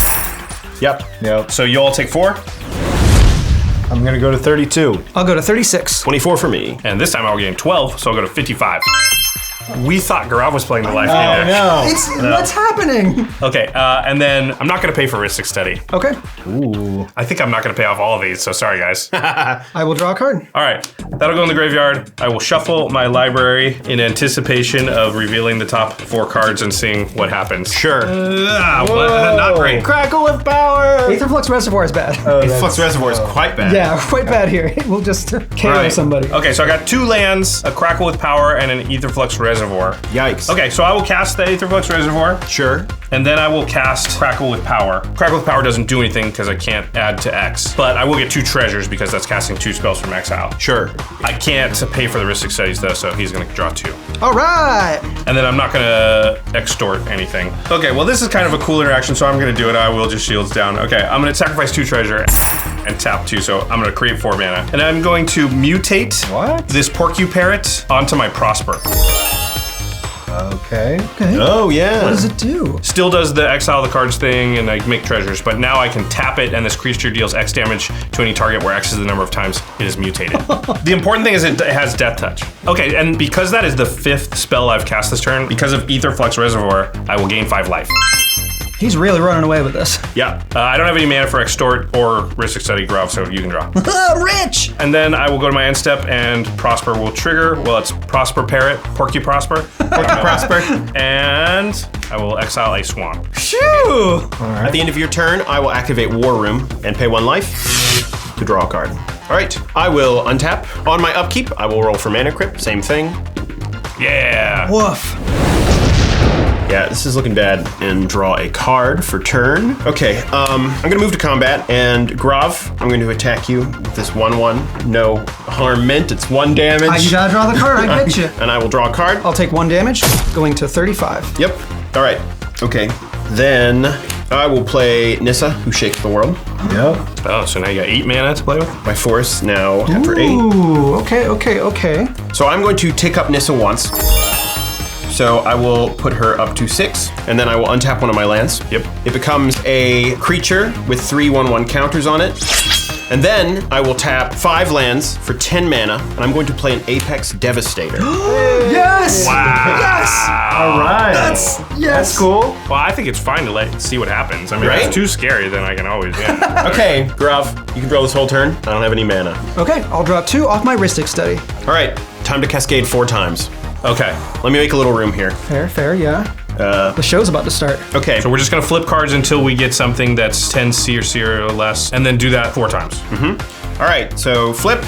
Speaker 2: Yep.
Speaker 1: So you all take 4,
Speaker 4: I'm gonna go to 32.
Speaker 3: I'll go to 36.
Speaker 2: 24 for me.
Speaker 1: and this time I'll gain 12, so I'll go to 55. We thought Gaurav was playing the life game there.
Speaker 4: no.
Speaker 3: What's happening?
Speaker 1: Okay, and then I'm not gonna pay for Ristic Study.
Speaker 3: Okay.
Speaker 4: Ooh.
Speaker 1: I think I'm not gonna pay off all of these, so sorry guys.
Speaker 3: I will draw a card.
Speaker 1: All right, that'll go in the graveyard. I will shuffle my library in anticipation of revealing the top 4 cards and seeing what happens.
Speaker 2: Sure.
Speaker 1: Not great.
Speaker 4: Crackle with power!
Speaker 3: Aetherflux Reservoir is bad.
Speaker 2: Flux Reservoir is quite bad.
Speaker 3: Yeah, quite bad here. It will just KO
Speaker 1: Right.
Speaker 3: somebody.
Speaker 1: Okay, so I got 2 lands, a Crackle with Power, and an Aetherflux Reservoir.
Speaker 2: Yikes.
Speaker 1: Okay, so I will cast the Aetherflux Reservoir,
Speaker 2: Sure.
Speaker 1: and then I will cast Crackle with Power. Crackle with Power doesn't do anything because I can't add to X, but I will get 2 treasures because that's casting 2 spells from exile.
Speaker 2: Sure.
Speaker 1: I can't pay for the Ristic Studies though, so he's gonna draw 2.
Speaker 3: All right.
Speaker 1: And then I'm not gonna extort anything. Okay, well this is kind of a cool interaction, so I'm gonna do it. I will just shields down. Okay, I'm gonna sacrifice 2 treasure and tap 2, so I'm gonna create 4 mana. And I'm going to mutate this Porcuparrot onto my Prosper.
Speaker 4: Okay.
Speaker 3: Okay.
Speaker 2: Oh, yeah.
Speaker 3: What does it do?
Speaker 1: Still does the exile the cards thing and I make treasures, but now I can tap it and this creature deals X damage to any target where X is the number of times it is mutated. The important thing is it has Death Touch. Okay, and because that is the 5th spell I've cast this turn, because of Aetherflux Reservoir, I will gain 5 life.
Speaker 3: He's really running away with this.
Speaker 1: Yeah, I don't have any mana for Extort or Ristic Study Gaurav, so you can draw.
Speaker 3: Rich!
Speaker 1: And then I will go to my end step and Prosper will trigger. Well, it's Prosper Parrot, Porky Prosper.
Speaker 2: Prosper.
Speaker 1: And I will exile a Swamp.
Speaker 3: Shoo!
Speaker 2: At the end of your turn, I will activate War Room and pay 1 life to draw a card. All right, I will untap. On my upkeep, I will roll for Mana Crypt, same thing.
Speaker 1: Yeah.
Speaker 3: Woof.
Speaker 2: Yeah, this is looking bad. And draw a card for turn. Okay, I'm gonna move to combat, and Grav, I'm going to attack you with this 1/1. No harm meant, it's 1 damage.
Speaker 3: You gotta draw the card, I get you.
Speaker 2: And I will draw a card.
Speaker 3: I'll take 1 damage, going to 35.
Speaker 2: Yep, all right, okay. Then I will play Nissa, who shakes the world.
Speaker 4: Yep.
Speaker 1: Oh, so now you got 8 mana to play with?
Speaker 2: My force now after 8.
Speaker 3: Ooh, okay.
Speaker 2: So I'm going to tick up Nissa once. So I will put her up to 6, and then I will untap one of my lands.
Speaker 1: Yep.
Speaker 2: It becomes a creature with 3 1/1 counters on it. And then I will tap 5 lands for 10 mana, and I'm going to play an Apex Devastator.
Speaker 3: Yes!
Speaker 1: Wow.
Speaker 3: Yes!
Speaker 4: All right.
Speaker 3: That's
Speaker 4: cool.
Speaker 1: Well, I think it's fine to see what happens. I mean, if
Speaker 2: Right?
Speaker 1: it's too scary, then I can always, yeah.
Speaker 2: Okay, Grav, you can draw this whole turn. I don't have any mana.
Speaker 3: Okay, I'll draw 2 off my Ristic Study.
Speaker 2: All right, time to cascade 4 times.
Speaker 1: Okay.
Speaker 2: Let me make a little room here.
Speaker 3: Fair, yeah. The show's about to start.
Speaker 2: Okay,
Speaker 1: So we're just gonna flip cards until we get something that's 10 C or C or less, and then do that 4 times.
Speaker 2: all right, so flip.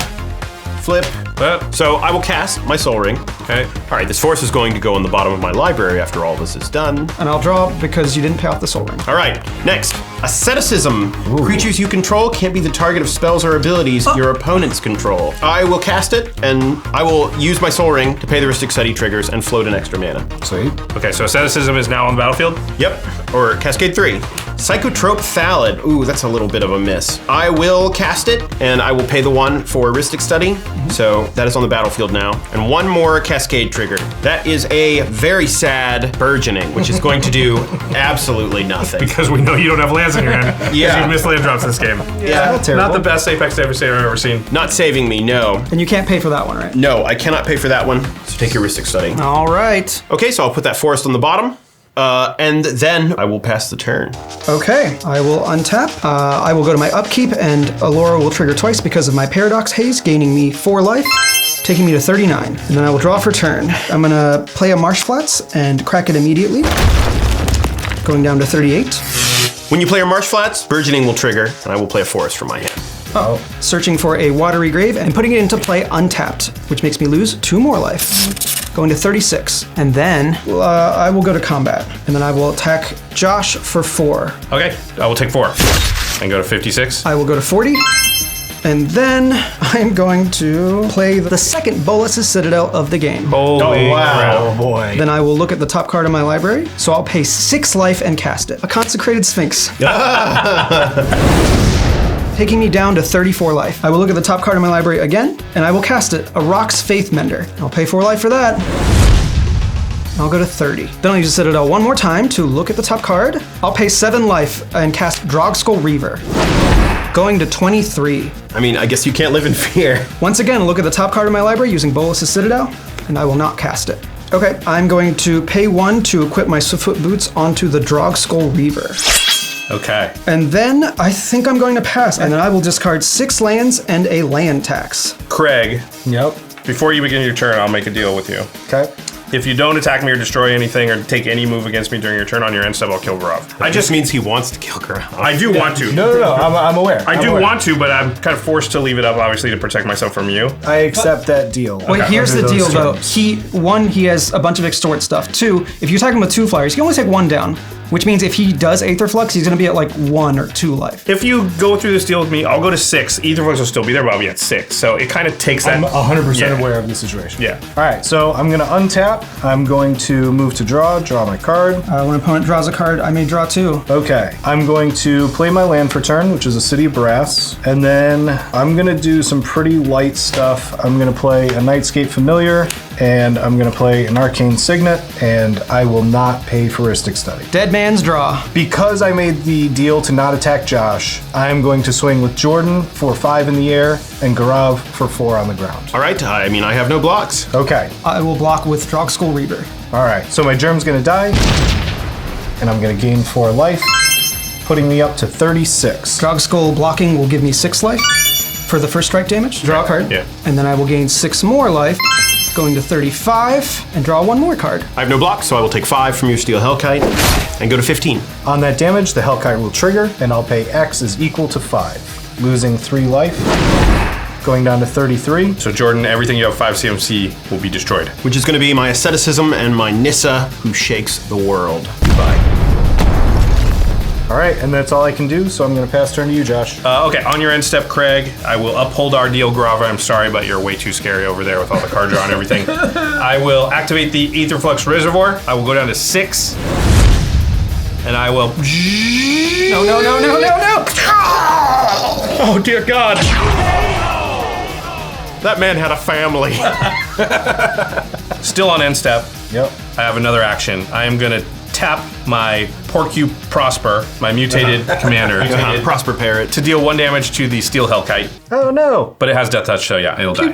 Speaker 2: So I will cast my Soul Ring.
Speaker 1: Okay.
Speaker 2: All right, this force is going to go on the bottom of my library after all this is done.
Speaker 3: And I'll draw because you didn't pay off the Soul Ring.
Speaker 2: All right, next, Asceticism. Creatures you control can't be the target of spells or abilities your opponents control. I will cast it, and I will use my Soul Ring to pay the Ristic Study triggers and float an extra mana.
Speaker 4: Sweet.
Speaker 1: Okay, so Asceticism is now on the battlefield.
Speaker 2: Yep, or Cascade 3. Psychotrope Thallid. Ooh, that's a little bit of a miss. I will cast it, and I will pay the 1 for Heuristic Study. So that is on the battlefield now. And 1 more Cascade trigger. That is a very sad Burgeoning, which is going to do absolutely nothing.
Speaker 1: Because we know you don't have lands in your hand.
Speaker 2: Yeah.
Speaker 1: You missed land drops this game.
Speaker 2: Yeah.
Speaker 1: Not the best Apex Devastator I've ever seen.
Speaker 2: Not saving me, no.
Speaker 3: And you can't pay for that one, right?
Speaker 2: No, I cannot pay for that one. So take Heuristic Study.
Speaker 3: All right.
Speaker 2: Okay, so I'll put that forest on the bottom. And then I will pass the turn.
Speaker 3: Okay, I will untap. I will go to my upkeep, and Oloro will trigger twice because of my Paradox Haze, gaining me 4 life, taking me to 39. And then I will draw for turn. I'm gonna play a Marsh Flats and crack it immediately, going down to 38.
Speaker 2: When you play your Marsh Flats, Burgeoning will trigger, and I will play a forest from my hand.
Speaker 3: Searching for a Watery Grave and putting it into play untapped, which makes me lose 2 more life. Going to 36. And then I will go to combat. And then I will attack Josh for 4.
Speaker 1: Okay, I will take 4. And go to 56.
Speaker 3: I will go to 40. And then I'm going to play the second Bolas' Citadel of the game.
Speaker 1: Holy crap.
Speaker 5: Oh boy.
Speaker 3: Then I will look at the top card of my library. So I'll pay 6 life and cast it. A Consecrated Sphinx. Taking me down to 34 life. I will look at the top card of my library again, and I will cast it, a Rock's Faith Mender. I'll pay 4 life for that. I'll go to 30. Then I'll use the Citadel one more time to look at the top card. I'll pay 7 life and cast Drogskull Reaver. Going to 23.
Speaker 2: I mean, I guess you can't live in fear.
Speaker 3: Once again, look at the top card of my library using Bolas' Citadel, and I will not cast it. Okay, I'm going to pay 1 to equip my Swiftfoot Boots onto the Drogskull Reaver.
Speaker 1: Okay.
Speaker 3: And then I think I'm going to pass, and then I will discard 6 lands and a land tax.
Speaker 1: Craig,
Speaker 5: Yep.
Speaker 1: before you begin your turn, I'll make a deal with you.
Speaker 5: Okay.
Speaker 1: If you don't attack me or destroy anything or take any move against me during your turn on your end step, I'll kill Gaurav.
Speaker 2: That just means he wants to kill Gaurav.
Speaker 1: I do want to.
Speaker 5: No. I'm aware.
Speaker 1: I do want to, but I'm kind of forced to leave it up, obviously, to protect myself from you.
Speaker 5: I accept that deal.
Speaker 3: Wait, here's
Speaker 5: Under
Speaker 3: the
Speaker 5: those
Speaker 3: deal, though.
Speaker 5: terms.
Speaker 3: He has a bunch of extort stuff. 2, if you attack him with 2 flyers, he can only take 1 down, which means if he does Aetherflux, he's going to be at like 1 or 2 life.
Speaker 1: If you go through this deal with me, I'll go to 6. Aetherflux will still be there, but I'll be at 6. So it kind of takes that.
Speaker 5: I'm 100%
Speaker 1: Yeah.
Speaker 5: aware of the situation.
Speaker 1: Yeah.
Speaker 5: All right, so I'm going to untap. I'm going to move to draw my card.
Speaker 3: When an opponent draws a card, I may draw 2.
Speaker 5: Okay, I'm going to play my land for turn, which is a City of Brass, and then I'm going to do some pretty light stuff. I'm going to play a Nightscape Familiar, and I'm going to play an Arcane Signet, and I will not pay for Heuristic Study.
Speaker 3: Dead man's draw.
Speaker 5: Because I made the deal to not attack Josh, I'm going to swing with Jordan for 5 in the air and Gaurav for 4 on the ground.
Speaker 2: All right, I mean, I have no blocks.
Speaker 5: Okay,
Speaker 3: I will block with Drogskull Reaver.
Speaker 5: all right. So my Germ's going to die, and I'm going to gain 4 life, putting me up to 36.
Speaker 3: Drogskull blocking will give me 6 life for the first strike damage. Draw a card.
Speaker 1: Yeah.
Speaker 3: And then I will gain 6 more life, going to 35, and draw 1 more card.
Speaker 2: I have no blocks, so I will take 5 from your Steel Hellkite and go to 15.
Speaker 5: On that damage, the Hellkite will trigger, and I'll pay X is equal to 5, losing 3 life, going down to 33.
Speaker 1: So Jordan, everything you have 5 CMC will be destroyed.
Speaker 2: Which is going to be my Asceticism and my Nissa, who shakes the world. Goodbye.
Speaker 5: All right, and that's all I can do, so I'm going to pass turn to you, Josh.
Speaker 1: Okay, on your end step, Craig, I will uphold our deal, Gaurav. I'm sorry, but you're way too scary over there with all the card draw and everything. I will activate the Aetherflux Reservoir. I will go down to 6. And I will...
Speaker 3: No.
Speaker 1: Oh, dear God.
Speaker 2: That man had a family.
Speaker 1: Still on end step.
Speaker 5: Yep.
Speaker 1: I have another action. I am going to tap my Porcu Prosper, my mutated commander,
Speaker 2: Prosper Parrot.
Speaker 1: to deal 1 damage to the Steel Hellkite.
Speaker 5: Oh, no.
Speaker 1: But it has Death Touch, so yeah, it'll die.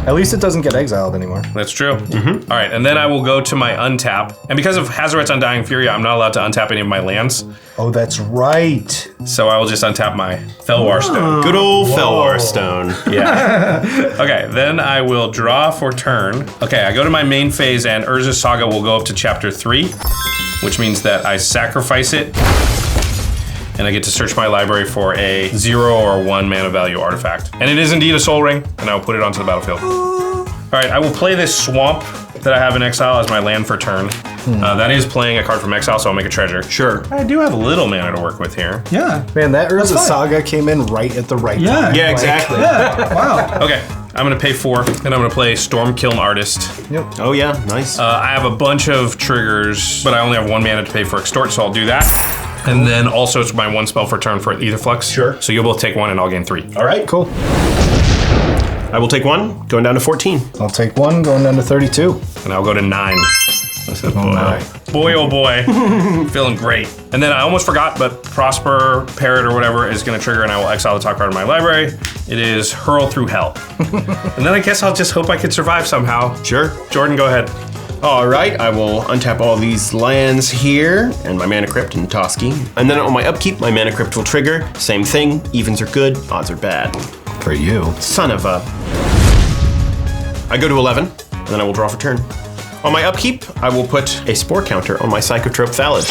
Speaker 5: At least it doesn't get exiled anymore.
Speaker 1: That's true. All right, and then I will go to my untap. And because of Hazoret's Undying Fury, I'm not allowed to untap any of my lands.
Speaker 5: Oh, that's right.
Speaker 1: So I will just untap my Felwar Stone.
Speaker 2: Good old Felwar Stone.
Speaker 1: Yeah. Okay, then I will draw for turn. Okay, I go to my main phase, and Urza's Saga will go up to chapter 3, which means that I sacrifice it. And I get to search my library for a 0 or 1 mana value artifact. And it is indeed a Soul Ring, and I will put it onto the battlefield. All right, I will play this Swamp that I have in exile as my land for turn. That is playing a card from exile, so I'll make a treasure.
Speaker 2: Sure.
Speaker 1: I do have a little mana to work with here.
Speaker 3: Yeah.
Speaker 5: Man, that Urza
Speaker 3: fine.
Speaker 5: Saga came in right at the right
Speaker 3: Yeah.
Speaker 5: time.
Speaker 2: Yeah, exactly.
Speaker 3: Yeah. Wow.
Speaker 1: Okay, I'm gonna pay 4, and I'm gonna play Stormkiln Artist.
Speaker 2: Oh, yeah, nice.
Speaker 1: I have a bunch of triggers, but I only have 1 mana to pay for Extort, so I'll do that. And then also it's my 1 spell for turn for Ether Flux.
Speaker 2: Sure.
Speaker 1: So you'll both take 1 and I'll gain 3.
Speaker 2: All right.
Speaker 5: Cool.
Speaker 2: I will take 1, going down to 14.
Speaker 5: I'll take 1, going down to 32.
Speaker 1: And I'll go to 9. I said,
Speaker 5: my.
Speaker 1: Boy, oh boy. Feeling great. And then I almost forgot, but Prosper, Parrot, or whatever is going to trigger, and I will exile the top card of my library. It is Hurl Through Hell. And then I guess I'll just hope I can survive somehow.
Speaker 2: Sure.
Speaker 1: Jordan, go ahead.
Speaker 2: All right, I will untap all these lands here, and my Mana Crypt and Toski. And then on my upkeep, my Mana Crypt will trigger. Same thing, evens are good, odds are bad.
Speaker 5: For you.
Speaker 2: Son of a... I go to 11, and then I will draw for turn. On my upkeep, I will put a Spore counter on my Psychotrope Thallid.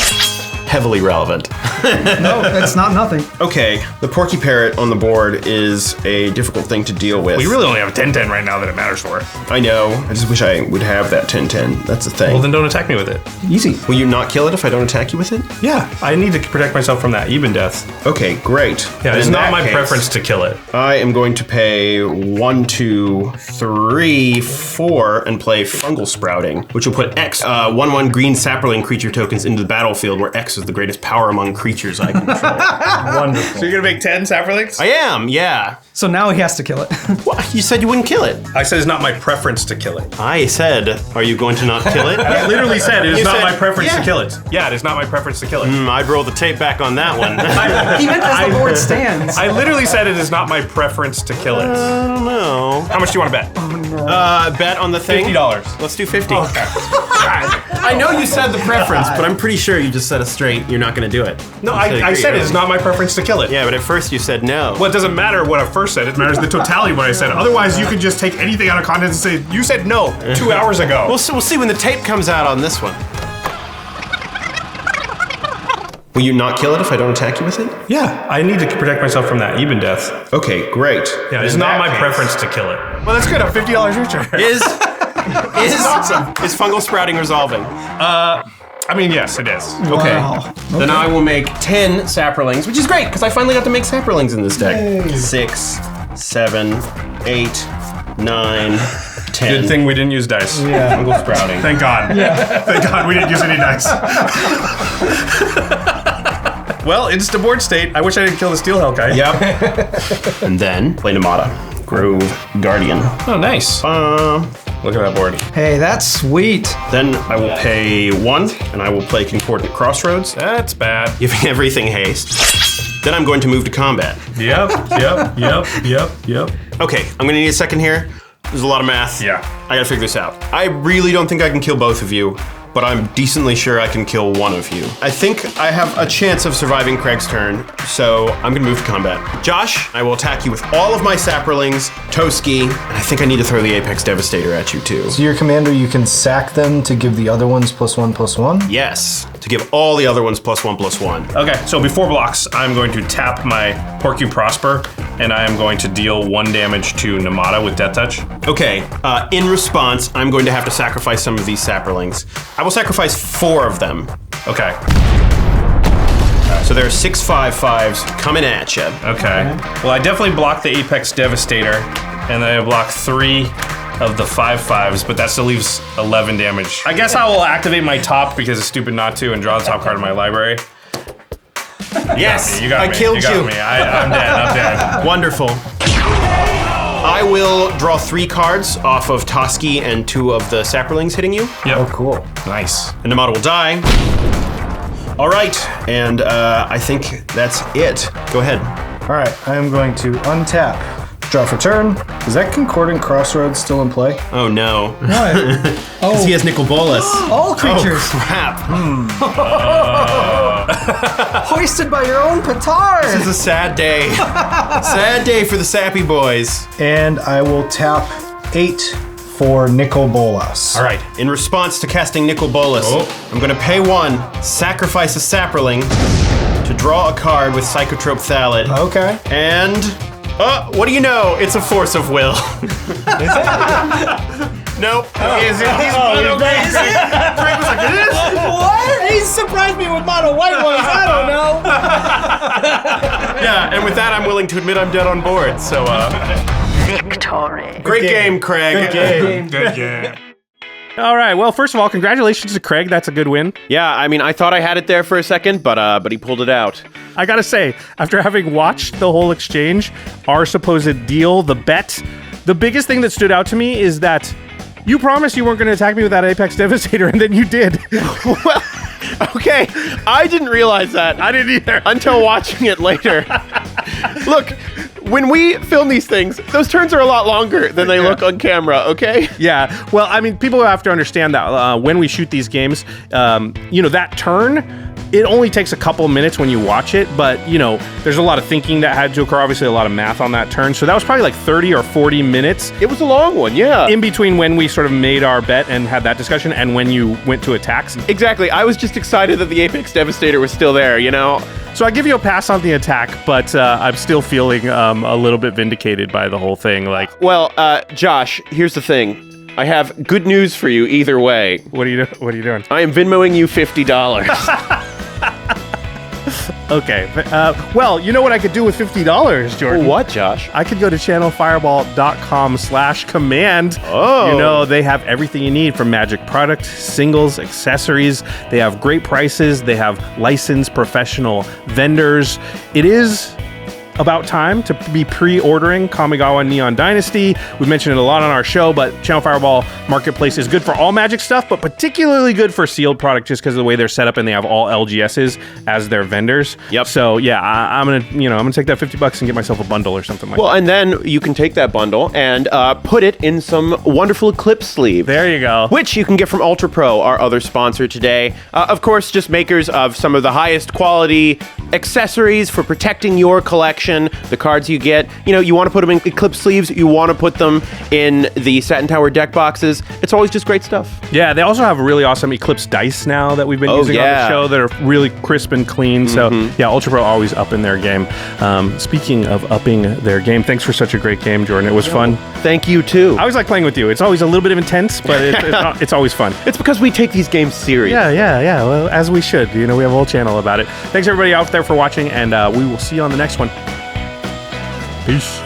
Speaker 2: Heavily relevant.
Speaker 3: No, it's not nothing.
Speaker 2: Okay, the Porky Parrot on the board is a difficult thing to deal with.
Speaker 1: We really only have a 10-10 right now that it matters for.
Speaker 2: I know, I just wish I would have that 10-10. That's the thing.
Speaker 1: Well, then don't attack me with it.
Speaker 2: Easy. Will you not kill it if I don't attack you with it?
Speaker 1: Yeah, I need to protect myself from that even death.
Speaker 2: Okay, great.
Speaker 1: Yeah,
Speaker 2: And
Speaker 1: it's
Speaker 2: in
Speaker 1: not
Speaker 2: that
Speaker 1: my
Speaker 2: case,
Speaker 1: preference to kill it.
Speaker 2: I am going to pay 1, 2, 3, 4, and play Fungal Sprouting, which will put X, 1/1 green sapperling creature tokens into the battlefield, where X is the greatest power among creatures I control.
Speaker 5: Wonderful.
Speaker 1: So you're gonna make 10 sapperlings?
Speaker 2: I am, yeah.
Speaker 3: So now he has to kill it.
Speaker 2: What? You said you wouldn't kill it.
Speaker 1: I said it's not my preference to kill it.
Speaker 2: I said, are you going to not kill it?
Speaker 1: I literally said it is
Speaker 2: You
Speaker 1: not
Speaker 2: said-
Speaker 1: my preference
Speaker 2: yeah.
Speaker 1: to kill it. Yeah, it is not my preference to kill it.
Speaker 2: I'd roll the tape back on that one.
Speaker 3: He meant as the board stands.
Speaker 1: I literally said it is not my preference to kill it.
Speaker 2: I don't know.
Speaker 1: How much do you want to bet?
Speaker 2: Bet on the thing?
Speaker 1: $50.
Speaker 2: Let's do 50.
Speaker 1: Okay.
Speaker 2: I know you said the preference, but I'm pretty sure you just said it straight. You're not going to do it.
Speaker 1: No, I said it is not my preference to kill it.
Speaker 2: Yeah, but at first you said no.
Speaker 1: Well, it doesn't matter what I first said. It matters the totality of what I said. Otherwise, you could just take anything out of context and say, you said no 2 hours ago.
Speaker 2: We'll see when the tape comes out on this one. Will you not kill it if I don't attack you with it?
Speaker 1: Yeah, I need to protect myself from that even death.
Speaker 2: Okay, great.
Speaker 1: Yeah, it's
Speaker 2: In
Speaker 1: not
Speaker 2: that
Speaker 1: my
Speaker 2: case-
Speaker 1: preference to kill it. Well, that's good. I'm $50 richer.
Speaker 2: Is Fungal Sprouting resolving?
Speaker 1: I mean, yes, it is.
Speaker 2: Okay.
Speaker 3: Wow.
Speaker 2: Then I will make 10 sapperlings, which is great because I finally got to make sapperlings in this deck.
Speaker 3: Yay.
Speaker 2: 6, 7, 8, 9, 10.
Speaker 1: Good thing we didn't use dice.
Speaker 5: Yeah.
Speaker 2: Fungal Sprouting.
Speaker 1: Thank God. Yeah. Thank God we didn't use any dice. Well, it's the board state. I wish I didn't kill the Steelhell guy.
Speaker 2: Yep. And then play Nemata, Grove Guardian.
Speaker 1: Oh, nice. Look at that board.
Speaker 3: Hey, that's sweet.
Speaker 2: Then I will pay 1, and I will play Concordant Crossroads,
Speaker 1: That's bad.
Speaker 2: giving everything haste. Then I'm going to move to combat.
Speaker 1: Yep.
Speaker 2: Okay, I'm gonna need a second here. There's a lot of math.
Speaker 1: Yeah.
Speaker 2: I gotta figure this out. I really don't think I can kill both of you, but I'm decently sure I can kill one of you. I think I have a chance of surviving Craig's turn, so I'm gonna move to combat. Josh, I will attack you with all of my sapperlings, Toski, and I think I need to throw the Apex Devastator at you too.
Speaker 5: So your commander, you can sack them to give the other ones +1/+1?
Speaker 2: Yes, to give all the other ones +1/+1.
Speaker 1: Okay, so before blocks, I'm going to tap my Porcupine Prosper, and I am going to deal 1 damage to Nemata with Death Touch.
Speaker 2: Okay, in response, I'm going to have to sacrifice some of these sapperlings. I will sacrifice 4 of them.
Speaker 1: Okay.
Speaker 2: So there are 6 5/5s coming at you.
Speaker 1: Okay. Well, I definitely blocked the Apex Devastator, and then I blocked 3 of the 5/5s, but that still leaves 11 damage. I guess I will activate my top because it's stupid not to and draw the top card of my library.
Speaker 2: Yes,
Speaker 1: You got
Speaker 2: I
Speaker 1: me.
Speaker 2: killed
Speaker 1: you. Got me. I'm dead.
Speaker 2: Wonderful. I will draw 3 cards off of Toski and 2 of the sapperlings hitting you.
Speaker 1: Yep.
Speaker 5: Oh, cool.
Speaker 1: Nice.
Speaker 2: And Nemata will die. All right, and I think that's it. Go ahead.
Speaker 5: All right, I am going to untap. Draw for turn. Is that Concordant Crossroads still in play?
Speaker 2: Oh no.
Speaker 3: What?
Speaker 2: Because he has Nicol Bolas.
Speaker 3: All creatures
Speaker 2: Oh crap.
Speaker 3: hoisted by your own petard.
Speaker 2: This is a sad day. Sad day for the Sappy Boys.
Speaker 5: And I will tap 8 for Nicol Bolas.
Speaker 2: All right, in response to casting Nicol Bolas, I'm gonna pay 1, sacrifice a sapperling to draw a card with Psychotrope Thallid.
Speaker 5: Okay.
Speaker 2: And, what do you know? It's a Force of Will. Nope. Is it? He's
Speaker 3: Is it?
Speaker 2: Craig was like, it is?
Speaker 3: What? He surprised me with mono white ones. I don't know.
Speaker 2: Yeah, and with that, I'm willing to admit I'm dead on board, so,
Speaker 9: Victory.
Speaker 2: Great game, Craig.
Speaker 5: Good game.
Speaker 1: Good game. All right. Well, first of all, congratulations to Craig. That's a good win.
Speaker 2: Yeah, I mean, I thought I had it there for a second, but he pulled it out.
Speaker 1: I gotta say, after having watched the whole exchange, our supposed deal, the bet, the biggest thing that stood out to me is that you promised you weren't going to attack me with that Apex Devastator, and then you did.
Speaker 2: Well, okay, I didn't realize that.
Speaker 1: I didn't either.
Speaker 2: Until watching it later. Look, when we film these things, those turns are a lot longer than they look on camera, okay?
Speaker 1: Yeah. Well, I mean, people have to understand that when we shoot these games, that turn, it only takes a couple minutes when you watch it, but, there's a lot of thinking that had to occur, obviously a lot of math on that turn. So that was probably like 30 or 40 minutes.
Speaker 2: It was a long one, yeah.
Speaker 1: In between when we sort of made our bet and had that discussion and when you went to attacks.
Speaker 2: Exactly. I was just excited that the Apex Devastator was still there,
Speaker 1: So I give you a pass on the attack, but I'm still feeling a little bit vindicated by the whole thing.
Speaker 2: Well, Josh, here's the thing. I have good news for you either way.
Speaker 1: What are you doing?
Speaker 2: I am Venmoing you $50.
Speaker 1: Okay. Well, you know what I could do with $50, Jordan?
Speaker 2: What, Josh?
Speaker 1: I could go to channelfireball.com/command.
Speaker 2: Oh.
Speaker 1: They have everything you need from Magic product, singles, accessories. They have great prices. They have licensed professional vendors. It is about time to be pre-ordering Kamigawa Neon Dynasty. We've mentioned it a lot on our show, but Channel Fireball Marketplace is good for all Magic stuff, but particularly good for sealed product just because of the way they're set up and they have all LGSs as their vendors.
Speaker 2: Yep.
Speaker 1: So yeah, I'm gonna take that $50 and get myself a bundle or something like that.
Speaker 2: Well, and then you can take that bundle and put it in some wonderful Eclipse sleeve.
Speaker 1: There you go.
Speaker 2: Which you can get from UltraPro, our other sponsor today. Of course, just makers of some of the highest quality accessories for protecting your collection. The cards you get, you want to put them in Eclipse sleeves, you want to put them in the Satin Tower deck boxes. It's always just great stuff.
Speaker 1: Yeah, they also have really awesome Eclipse dice now that we've been using on the show that are really crisp and clean. So yeah, UltraPro always up in their game. Speaking of upping their game, thanks for such a great game, Jordan. It was fun.
Speaker 2: Thank you too.
Speaker 1: I always like playing with you. It's always a little bit of intense, but it's always fun.
Speaker 2: It's because we take these games serious.
Speaker 1: Yeah. Well, as we should. We have a whole channel about it. Thanks everybody out there for watching, and we will see you on the next one. Peace.